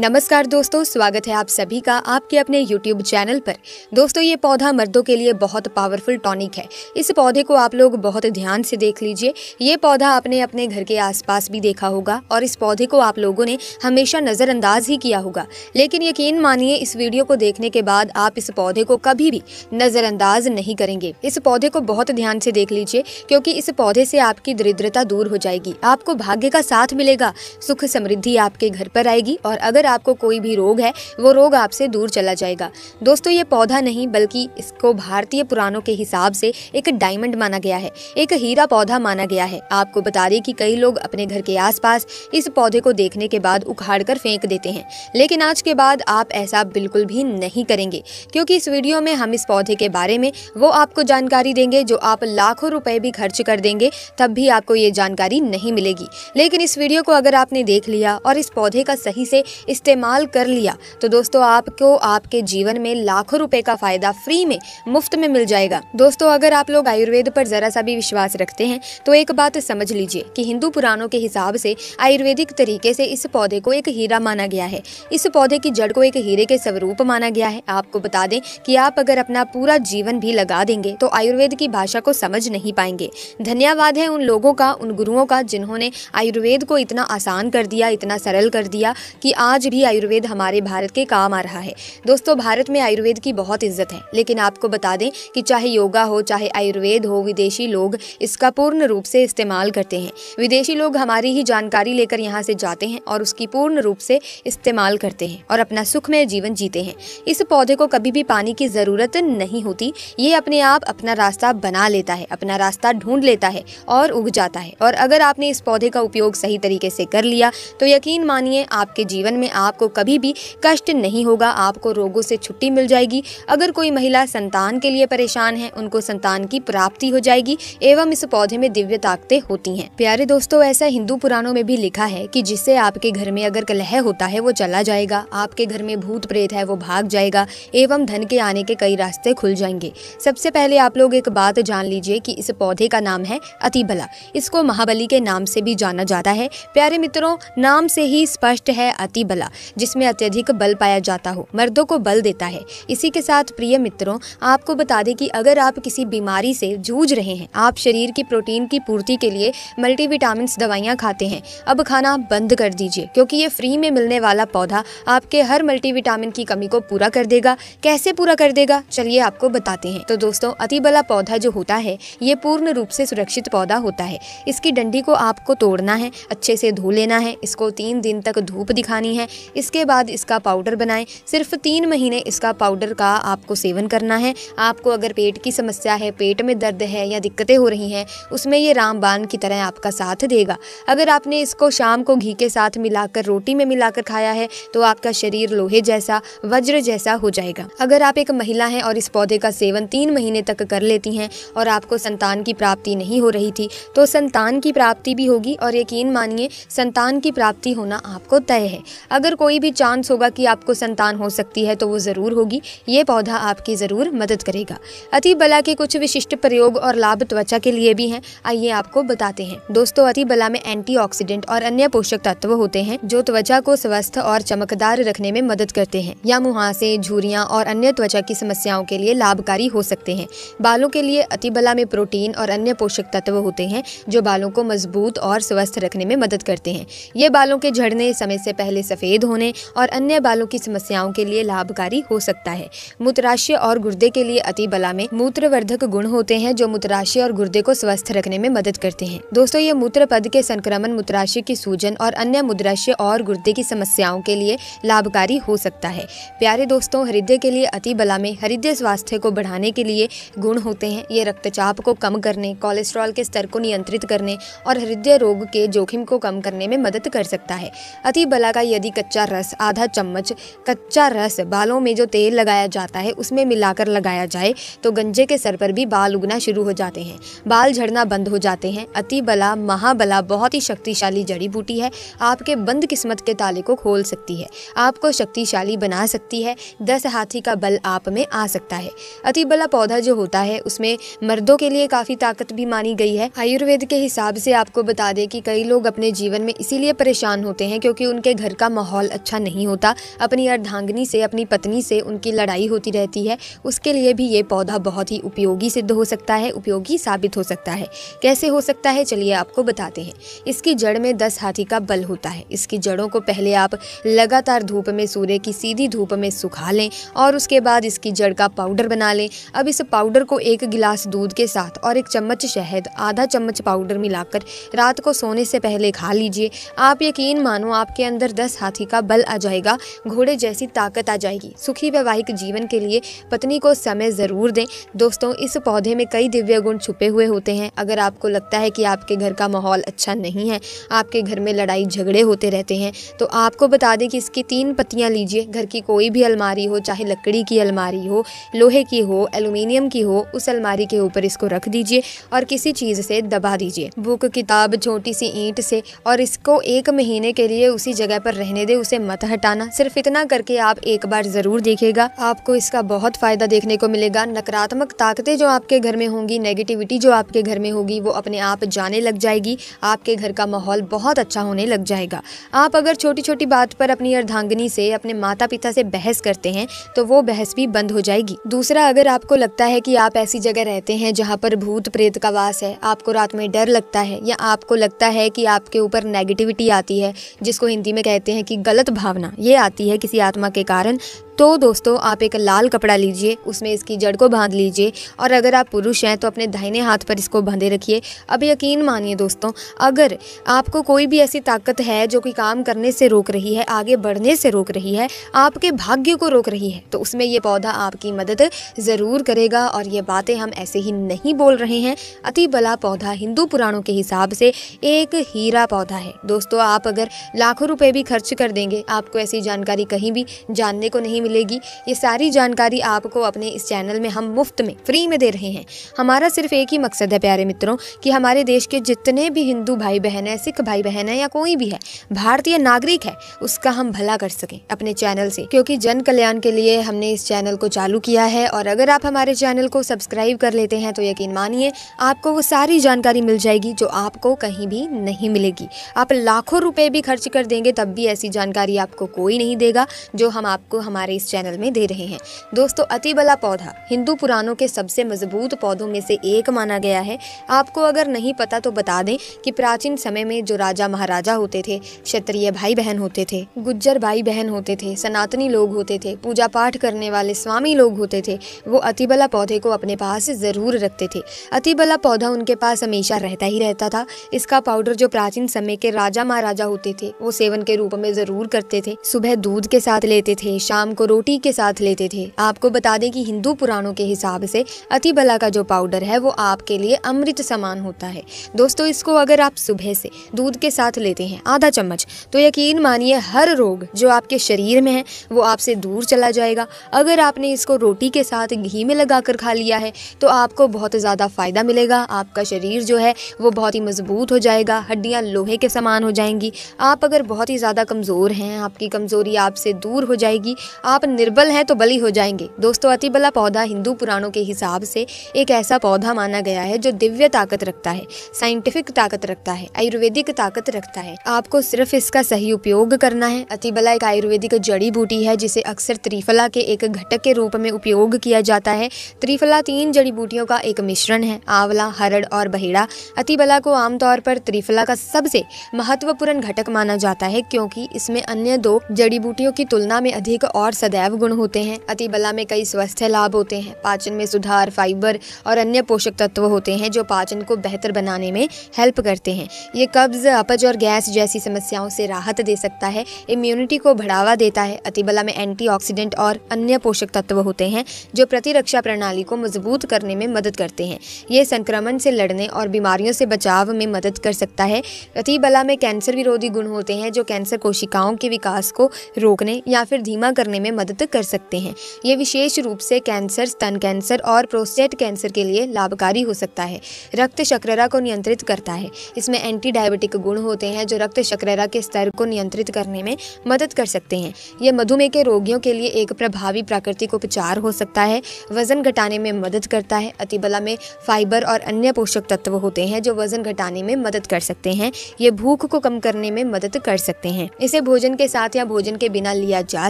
नमस्कार दोस्तों, स्वागत है आप सभी का आपके अपने YouTube चैनल पर। दोस्तों, ये पौधा मर्दों के लिए बहुत पावरफुल टॉनिक है। इस पौधे को आप लोग बहुत ध्यान से देख लीजिए। ये पौधा आपने अपने घर के आसपास भी देखा होगा और इस पौधे को आप लोगों ने हमेशा नज़रअंदाज ही किया होगा। लेकिन यकीन मानिए, इस वीडियो को देखने के बाद आप इस पौधे को कभी भी नज़रअंदाज नहीं करेंगे। इस पौधे को बहुत ध्यान से देख लीजिए, क्योंकि इस पौधे से आपकी दरिद्रता दूर हो जाएगी, आपको भाग्य का साथ मिलेगा, सुख समृद्धि आपके घर पर आएगी और अगर आपको कोई भी रोग है वो रोग आपसे दूर चला जाएगा। दोस्तों, ये पौधा नहीं बल्कि इसको भारतीय पुराणों के हिसाब से एक डायमंड माना गया है, एक हीरा पौधा माना गया है। आपको बता दें कि कई लोग अपने घर के आसपास इस पौधे को देखने के बाद उखाड़ कर फेंक देते हैं, लेकिन आज के बाद आप ऐसा बिल्कुल भी नहीं करेंगे, क्योंकि इस वीडियो में हम इस पौधे के बारे में वो आपको जानकारी देंगे जो आप लाखों रुपए भी खर्च कर देंगे तब भी आपको ये जानकारी नहीं मिलेगी। लेकिन इस वीडियो को अगर आपने देख लिया और इस पौधे का सही से इस्तेमाल कर लिया तो दोस्तों आपको आपके जीवन में लाखों रुपए का फायदा फ्री में मुफ्त में मिल जाएगा। दोस्तों, अगर आप लोग आयुर्वेद पर जरा सा भी विश्वास रखते हैं तो एक बात समझ लीजिए कि हिंदू पुराणों के हिसाब से आयुर्वेदिक तरीके से इस पौधे को एक हीरा माना गया है। इस पौधे की जड़ को एक हीरे के स्वरूप माना गया है। आपको बता दें कि आप अगर अपना पूरा जीवन भी लगा देंगे तो आयुर्वेद की भाषा को समझ नहीं पाएंगे। धन्यवाद है उन लोगों का, उन गुरुओं का, जिन्होंने आयुर्वेद को इतना आसान कर दिया, इतना सरल कर दिया कि आज भी आयुर्वेद हमारे भारत के काम आ रहा है। दोस्तों, भारत में आयुर्वेद की बहुत इज्जत है, लेकिन आपको बता दें कि चाहे योगा हो, चाहे आयुर्वेद हो, विदेशी लोग इसका पूर्ण रूप से इस्तेमाल करते हैं। विदेशी लोग हमारी ही जानकारी लेकर यहाँ से जाते हैं और उसकी पूर्ण रूप से इस्तेमाल करते हैं और अपना सुखमय जीवन जीते हैं। इस पौधे को कभी भी पानी की जरूरत नहीं होती, ये अपने आप अपना रास्ता बना लेता है, अपना रास्ता ढूंढ लेता है और उग जाता है। और अगर आपने इस पौधे का उपयोग सही तरीके से कर लिया तो यकीन मानिए आपके जीवन में आपको कभी भी कष्ट नहीं होगा, आपको रोगों से छुट्टी मिल जाएगी। अगर कोई महिला संतान के लिए परेशान है, उनको संतान की प्राप्ति हो जाएगी एवं इस पौधे में दिव्य ताकतें होती हैं। प्यारे दोस्तों, ऐसा हिंदू पुराणों में भी लिखा है कि जिससे आपके घर में अगर कलह होता है वो चला जाएगा, आपके घर में भूत प्रेत है वो भाग जाएगा एवं धन के आने के कई रास्ते खुल जाएंगे। सबसे पहले आप लोग एक बात जान लीजिए कि इस पौधे का नाम है अतिबला। इसको महाबली के नाम से भी जाना जाता है। प्यारे मित्रों, नाम से ही स्पष्ट है अतिबला, जिसमें अत्यधिक बल पाया जाता हो, मर्दों को बल देता है। इसी के साथ प्रिय मित्रों, आपको बता दें कि अगर आप किसी बीमारी से जूझ रहे हैं, आप शरीर की प्रोटीन की पूर्ति के लिए मल्टीविटामिन दवाइयां खाते हैं, अब खाना बंद कर दीजिए, क्योंकि ये फ्री में मिलने वाला पौधा आपके हर मल्टीविटामिन की कमी को पूरा कर देगा। कैसे पूरा कर देगा, चलिए आपको बताते हैं। तो दोस्तों, अतिबला पौधा जो होता है ये पूर्ण रूप से सुरक्षित पौधा होता है। इसकी डंडी को आपको तोड़ना है, अच्छे से धो लेना है, इसको 3 दिन तक धूप दिखानी है। इसके बाद इसका पाउडर बनाएं। सिर्फ 3 महीने इसका पाउडर का आपको सेवन करना है। आपको अगर पेट की समस्या है, पेट में दर्द है या दिक्कतें हो रही हैं, उसमें ये रामबाण की तरह आपका साथ देगा। अगर आपने इसको शाम को घी के साथ मिलाकर, रोटी में मिलाकर खाया है तो आपका शरीर लोहे जैसा, वज्र जैसा हो जाएगा। अगर आप एक महिला हैं और इस पौधे का सेवन 3 महीने तक कर लेती हैं और आपको संतान की प्राप्ति नहीं हो रही थी तो संतान की प्राप्ति भी होगी और यकीन मानिए संतान की प्राप्ति होना आपको तय है। अगर कोई भी चांस होगा कि आपको संतान हो सकती है तो वो जरूर होगी। ये पौधा आपकी जरूर मदद करेगा। अतिबला के कुछ विशिष्ट प्रयोग और लाभ त्वचा के लिए भी हैं, आइए आपको बताते हैं। दोस्तों, अतिबला में एंटीऑक्सीडेंट और अन्य पोषक तत्व होते हैं जो त्वचा को स्वस्थ और चमकदार रखने में मदद करते हैं या मुहासे, झुर्रियां और अन्य त्वचा की समस्याओं के लिए लाभकारी हो सकते हैं। बालों के लिए अतिबला में प्रोटीन और अन्य पोषक तत्व होते हैं जो बालों को मजबूत और स्वस्थ रखने में मदद करते हैं। ये बालों के झड़ने, समय से पहले सफेद होने और अन्य बालों की समस्याओं के लिए लाभकारी हो सकता है। मूत्राशय और गुर्दे के लिए अतिबला में मूत्रवर्धक गुण होते हैं जो मूत्राशय और गुर्दे को स्वस्थ रखने में मदद करते हैं। दोस्तों, ये मूत्र पद के संक्रमण, मूत्राशय की सूजन और अन्य मूत्राशय और गुर्दे की समस्याओं के लिए लाभकारी हो सकता है। प्यारे दोस्तों, हृदय के लिए अतिबला में हृदय स्वास्थ्य को बढ़ाने के लिए गुण होते हैं। ये रक्तचाप को कम करने, कोलेस्ट्रॉल के स्तर को नियंत्रित करने और हृदय रोग के जोखिम को कम करने में मदद कर सकता है। अतिबला का यदि कच्चा रस, आधा चम्मच कच्चा रस बालों में जो तेल लगाया जाता है उसमें मिलाकर लगाया जाए तो गंजे के सर पर भी बाल उगना शुरू हो जाते हैं, बाल झड़ना बंद हो जाते हैं। अतिबला महाबला बहुत ही शक्तिशाली जड़ी बूटी है, आपके बंद किस्मत के ताले को खोल सकती है, आपको शक्तिशाली बना सकती है। 10 हाथी का बल आप में आ सकता है। अतिबला पौधा जो होता है उसमें मर्दों के लिए काफी ताकत भी मानी गई है। आयुर्वेद के हिसाब से आपको बता दें कि कई लोग अपने जीवन में इसीलिए परेशान होते हैं क्योंकि उनके घर का माहौल माहौल अच्छा नहीं होता, अपनी अर्धांगिनी से, अपनी पत्नी से उनकी लड़ाई होती रहती है, उसके लिए भी ये पौधा बहुत ही उपयोगी सिद्ध हो सकता है, उपयोगी साबित हो सकता है। कैसे हो सकता है, चलिए आपको बताते हैं। इसकी जड़ में 10 हाथी का बल होता है। इसकी जड़ों को पहले आप लगातार धूप में, सूर्य की सीधी धूप में सुखा लें और उसके बाद इसकी जड़ का पाउडर बना लें। अब इस पाउडर को 1 गिलास दूध के साथ और 1 चम्मच शहद, आधा चम्मच पाउडर मिलाकर रात को सोने से पहले खा लीजिए। आप यकीन मानो आपके अंदर 10 हाथी का बल आ जाएगा, घोड़े जैसी ताकत आ जाएगी। सुखी वैवाहिक जीवन के लिए पत्नी को समय ज़रूर दें। दोस्तों, इस पौधे में कई दिव्य गुण छुपे हुए होते हैं। अगर आपको लगता है कि आपके घर का माहौल अच्छा नहीं है, आपके घर में लड़ाई झगड़े होते रहते हैं, तो आपको बता दें कि इसकी 3 पत्तियां लीजिए। घर की कोई भी अलमारी हो, चाहे लकड़ी की अलमारी हो, लोहे की हो, एल्युमिनियम की हो, उस अलमारी के ऊपर इसको रख दीजिए और किसी चीज़ से दबा दीजिए, बुक, किताब, छोटी सी ईंट से, और इसको 1 महीने के लिए उसी जगह पर रहने दे, उसे मत हटाना। सिर्फ इतना करके आप एक बार ज़रूर देखिएगा, आपको इसका बहुत फ़ायदा देखने को मिलेगा। नकारात्मक ताकतें जो आपके घर में होंगी, नेगेटिविटी जो आपके घर में होगी, वो अपने आप जाने लग जाएगी। आपके घर का माहौल बहुत अच्छा होने लग जाएगा। आप अगर छोटी छोटी बात पर अपनी अर्धांगिनी से, अपने माता पिता से बहस करते हैं, तो वो बहस भी बंद हो जाएगी। दूसरा, अगर आपको लगता है कि आप ऐसी जगह रहते हैं जहाँ पर भूत प्रेत का वास है, आपको रात में डर लगता है, या आपको लगता है कि आपके ऊपर नेगेटिविटी आती है, जिसको हिंदी में कहते हैं कि गलत भावना, ये आती है किसी आत्मा के कारण, तो दोस्तों आप एक लाल कपड़ा लीजिए, उसमें इसकी जड़ को बांध लीजिए, और अगर आप पुरुष हैं तो अपने दाहिने हाथ पर इसको बांधे रखिए। अब यकीन मानिए दोस्तों, अगर आपको कोई भी ऐसी ताकत है जो कि काम करने से रोक रही है, आगे बढ़ने से रोक रही है, आपके भाग्य को रोक रही है, तो उसमें ये पौधा आपकी मदद ज़रूर करेगा। और ये बातें हम ऐसे ही नहीं बोल रहे हैं। अति बला पौधा हिंदू पुराणों के हिसाब से एक हीरा पौधा है। दोस्तों, आप अगर लाखों रुपए भी खर्च कर देंगे, आपको ऐसी जानकारी कहीं भी जानने को नहीं मिलेगी। ये सारी जानकारी आपको अपने इस चैनल में हम मुफ्त में, फ्री में दे रहे हैं। हमारा सिर्फ एक ही मकसद है प्यारे मित्रों, कि हमारे देश के जितने भी हिंदू भाई बहन है, सिख भाई बहन है, या कोई भी है भारतीय नागरिक है, उसका हम भला कर सकें अपने चैनल से, क्योंकि जन कल्याण के लिए हमने इस चैनल को चालू किया है। और अगर आप हमारे चैनल को सब्सक्राइब कर लेते हैं तो यकीन मानिए आपको वो सारी जानकारी मिल जाएगी जो आपको कहीं भी नहीं मिलेगी। आप लाखों रुपए भी खर्च कर देंगे तब भी ऐसी जानकारी आपको कोई नहीं देगा जो हम आपको हमारे इस चैनल में दे रहे हैं। दोस्तों, अतिबला पौधा हिंदू पुराणों के सबसे मजबूत पौधों में से एक माना गया है। आपको अगर नहीं पता तो बता दें कि प्राचीन समय में जो राजा महाराजा होते थे, क्षत्रिय भाई बहन होते थे, गुज्जर भाई बहन होते थे, सनातनी लोग होते थे, पूजा पाठ करने वाले स्वामी लोग होते थे, वो अतिबला पौधे को अपने पास जरूर रखते थे। अतिबला पौधा उनके पास हमेशा रहता ही रहता था। इसका पाउडर जो प्राचीन समय के राजा महाराजा होते थे वो सेवन के रूप में जरूर करते थे। सुबह दूध के साथ लेते थे, शाम को रोटी के साथ लेते थे। आपको बता दें कि हिंदू पुराणों के हिसाब से अतिबला का जो पाउडर है वो आपके लिए अमृत समान होता है। दोस्तों, इसको अगर आप सुबह से दूध के साथ लेते हैं आधा चम्मच, तो यकीन मानिए हर रोग जो आपके शरीर में है वो आपसे दूर चला जाएगा। अगर आपने इसको रोटी के साथ घी में लगाकर खा लिया है तो आपको बहुत ज़्यादा फायदा मिलेगा। आपका शरीर जो है वो बहुत ही मजबूत हो जाएगा, हड्डियां लोहे के समान हो जाएंगी। आप अगर बहुत ही ज़्यादा कमज़ोर हैं, आपकी कमज़ोरी आपसे दूर हो जाएगी। आप निर्बल हैं तो बली हो जाएंगे। दोस्तों, अतिबला पौधा हिंदू पुराणों के हिसाब से एक ऐसा पौधा माना गया है जो दिव्य ताकत रखता है, साइंटिफिक ताकत रखता है, आयुर्वेदिक ताकत रखता है। आपको सिर्फ इसका सही उपयोग करना है। अतिबला एक आयुर्वेदिक जड़ी बूटी है जिसे अक्सर त्रिफला के एक घटक के रूप में उपयोग किया जाता है। त्रिफला 3 जड़ी बूटियों का एक मिश्रण है, आंवला, हरड़ और बहेड़ा। अतिबला को आमतौर पर त्रिफला का सबसे महत्वपूर्ण घटक माना जाता है क्योंकि इसमें अन्य 2 जड़ी बूटियों की तुलना में अधिक और सदैव गुण होते हैं। अतिबला में कई स्वास्थ्य लाभ होते हैं। पाचन में सुधार, फाइबर और अन्य पोषक तत्व होते हैं जो पाचन को बेहतर बनाने में हेल्प करते हैं। ये कब्ज, अपच और गैस जैसी समस्याओं से राहत दे सकता है, इम्यूनिटी को बढ़ावा देता है। अतिबला में एंटीऑक्सीडेंट और अन्य पोषक तत्व होते हैं जो प्रतिरक्षा प्रणाली को मजबूत करने में मदद करते हैं। ये संक्रमण से लड़ने और बीमारियों से बचाव में मदद कर सकता है। अतिबला में कैंसर विरोधी गुण होते हैं जो कैंसर कोशिकाओं के विकास को रोकने या फिर धीमा करने में में मदद कर सकते हैं। ये विशेष रूप से कैंसर, स्तन कैंसर और प्रोस्टेट कैंसर के लिए लाभकारी हो सकता है। रक्त शर्करा को नियंत्रित करता है। इसमें एंटी डायबिटिक गुण होते हैं जो रक्त शर्करा के स्तर को नियंत्रित करने में मदद कर सकते हैं। ये मधुमेह के रोगियों के लिए एक प्रभावी प्राकृतिक उपचार हो सकता है। वजन घटाने में मदद करता है। अतिबला में फाइबर और अन्य पोषक तत्व होते हैं जो वजन घटाने में मदद कर सकते हैं। ये भूख को कम करने में मदद कर सकते हैं। इसे भोजन के साथ या भोजन के बिना लिया जा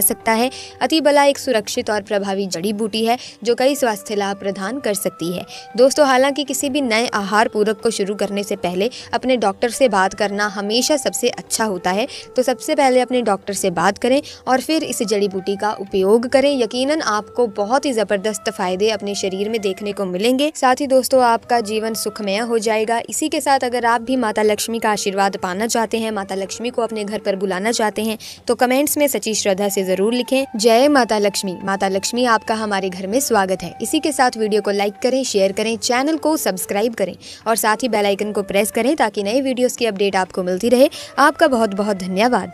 सकता है। अतिबला एक सुरक्षित और प्रभावी जड़ी बूटी है जो कई स्वास्थ्य लाभ प्रदान कर सकती है। दोस्तों, हालांकि किसी भी नए आहार पूरक को शुरू करने से पहले अपने डॉक्टर से बात करना हमेशा सबसे अच्छा होता है। तो सबसे पहले अपने डॉक्टर से बात करें और फिर इस जड़ी बूटी का उपयोग करें। यकीनन आपको बहुत ही जबरदस्त फायदे अपने शरीर में देखने को मिलेंगे। साथ ही दोस्तों, आपका जीवन सुखमय हो जाएगा। इसी के साथ अगर आप भी माता लक्ष्मी का आशीर्वाद पाना चाहते हैं, माता लक्ष्मी को अपने घर पर बुलाना चाहते हैं, तो कमेंट्स में सच्ची श्रद्धा से जरूर लिखें, जय माता लक्ष्मी। माता लक्ष्मी आपका हमारे घर में स्वागत है। इसी के साथ वीडियो को लाइक करें, शेयर करें, चैनल को सब्सक्राइब करें और साथ ही बेल आइकन को प्रेस करें ताकि नए वीडियोस की अपडेट आपको मिलती रहे। आपका बहुत बहुत धन्यवाद।